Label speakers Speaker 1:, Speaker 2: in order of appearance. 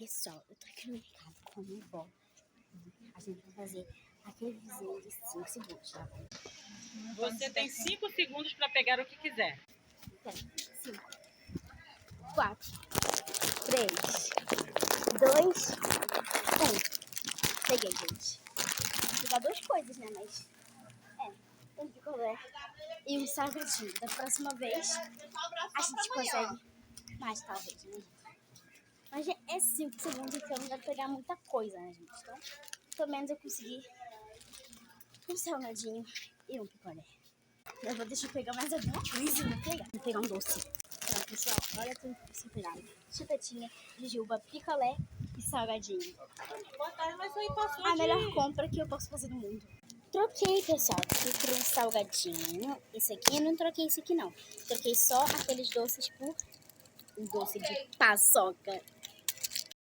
Speaker 1: Pessoal, eu tô aqui no mercado com minha avó. A gente vai fazer aquele vizinho de 5 segundos, tá?
Speaker 2: Você tem 5 segundos para pegar o que quiser.
Speaker 1: Pera, 5, 4, 3, 2, 1. Peguei, gente. Vou pegar 2 coisas, né? Mas, tem picolé e um salgadinho. Da próxima vez, a gente consegue mais, talvez, né, gente? Mas é 5 segundos, então não vai pegar muita coisa, né, gente? Então, pelo menos eu consegui um salgadinho e um picolé. Deixa eu pegar mais alguma coisa. Vou pegar um doce. Então, pessoal, olha tudo que eu preciso pegar. Chupetinha, jujuba, picolé e salgadinho.
Speaker 2: Boa tarde, mas aí passou
Speaker 1: A melhor compra que eu posso fazer no mundo. Troquei, pessoal. Eu trouxe um salgadinho. Esse aqui, não troquei esse aqui, não. Troquei só aqueles doces por um doce de paçoca.